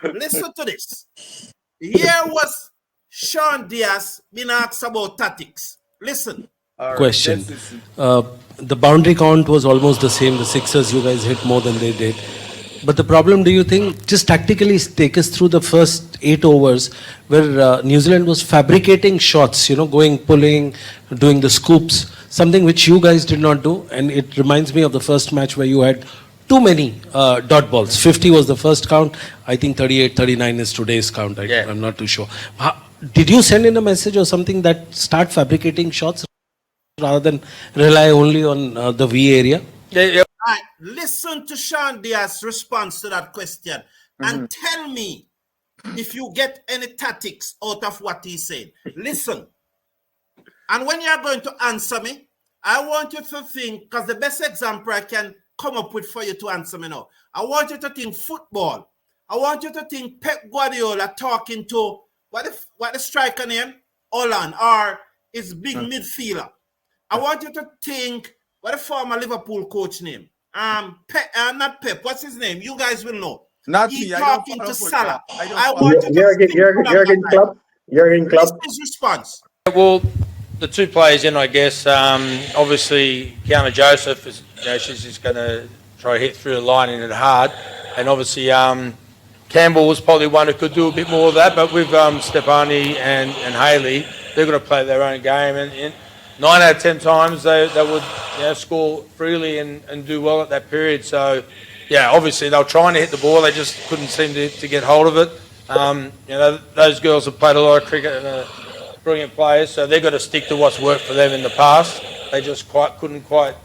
Listen to this. Here was Sean Diaz being asked about tactics. Listen. Question. The boundary count was almost the same. The sixers you guys hit more than they did. But the problem, do you think, just tactically take us through the first 8 overs where New Zealand was fabricating shots, going, pulling, doing the scoops, something which you guys did not do. And it reminds me of the first match where you had too many dot balls. 50 was the first count. I think 38, 39 is today's count. I'm not too sure. Did you send in a message or something that start fabricating shots rather than rely only on the V area? Yeah. Right. Listen to Sean Diaz's response to that question and tell me if you get any tactics out of what he said. Listen. And when you're going to answer me, I want you to think, because the best example I can come up with for you to answer me now, I want you to think football. I want you to think Pep Guardiola talking to what the striker name? Holland, or his big midfielder. I want you to think what the former Liverpool coach name? Not Pep. What's his name? You guys will know. Not He's me. talking to Salah. I want you to Jurgen Klopp. His response. Well, the two players in, I guess. Obviously, Kiana Joseph is. She's just going to try to hit through the line and hit hard. And obviously, Campbell was probably one who could do a bit more of that. But with Stafanie and Hayley, they're going to play their own game. And 9 out of 10 times they would score freely and do well at that period. So, obviously they were trying to hit the ball. They just couldn't seem to get hold of it. Those girls have played a lot of cricket and are brilliant players. So they've got to stick to what's worked for them in the past. They just couldn't quite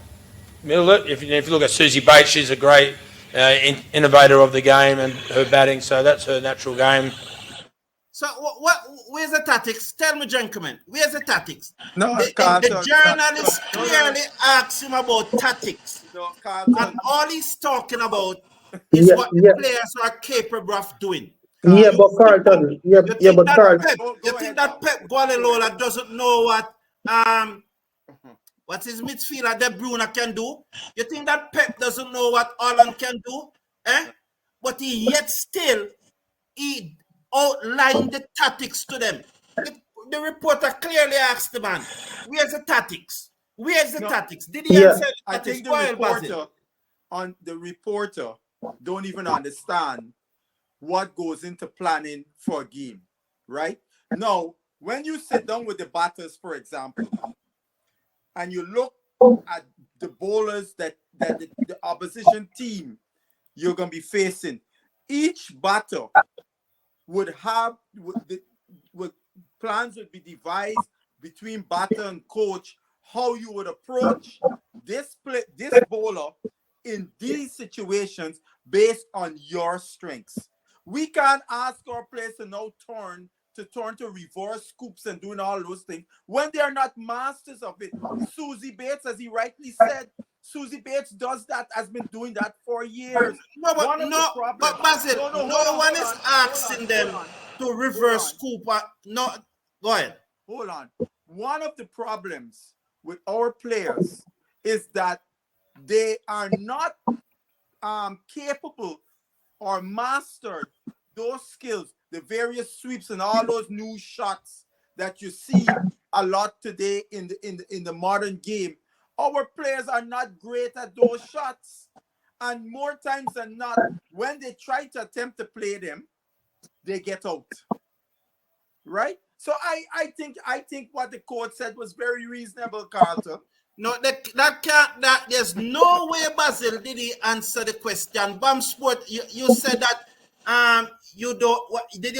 middle it. If you look at Susie Bates, she's a great innovator of the game and her batting. So that's her natural game. So where's the tactics? Tell me, gentlemen, where's the tactics? No, the journalist clearly asked him about tactics. And all he's talking about is what the players are capable of doing. But Carlton, you think that Pep Guardiola doesn't know what his midfielder De Bruyne can do? You think that Pep doesn't know what Holland can do? But he yet still outlined the tactics to them. The reporter clearly asked the man, where's the tactics? Where's the tactics? Did he answer the I tactics? think the reporter don't even understand what goes into planning for a game, right? Now, when you sit down with the batters, for example, and you look at the bowlers that the opposition team you're going to be facing, each batter would plans would be devised between batter and coach how you would approach this bowler in these situations based on your strengths. We can't ask our players to now turn to reverse scoops and doing all those things when they are not masters of it. Susie Bates, as he rightly said, Susie Bates does that, has been doing that for years. But Basil, no one is asking them to reverse scoop. No, go ahead. Hold on. One of the problems with our players is that they are not capable or mastered those skills, the various sweeps and all those new shots that you see a lot today in the modern game. Our players are not great at those shots, and more times than not, when they try to attempt to play them, they get out. Right? So I think what the coach said was very reasonable, Carter. No, there's no way, Basil, did he answer the question. Bam Sport, you said that you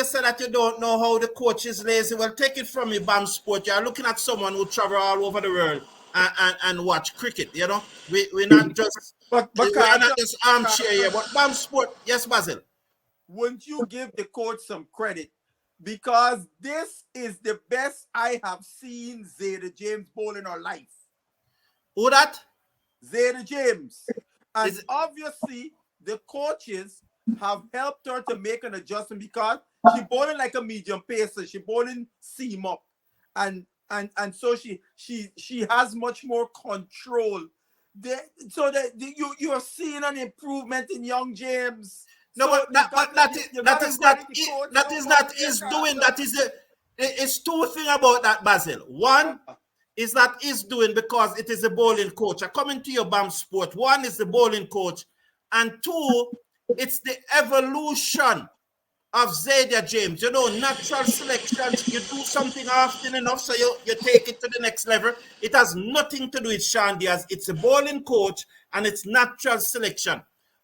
say that you don't know how the coach is lazy? Well, take it from me, Bam Sport. You're looking at someone who travel all over the world and watch cricket. We're not just armchair here. But Bam Sport, yes, Basil. Wouldn't you give the coach some credit? Because this is the best I have seen Zayda James bowl in her life. Who that? Zayda James. And obviously, the coaches have helped her to make an adjustment because she bowling like a medium pacer. She bowling seam up. And so she has much more control. You are seeing an improvement in young James. No, So but that is not his doing. That is it's two things about that, Basil. One is that he's doing because it is a bowling coach. I come into your BAM sport. One is the bowling coach, and two, it's the evolution of Zadia James. You know, natural selections, you do something often enough, so you take it to the next level. It has nothing to do with Sean Diaz. It's a bowling coach and it's natural selection.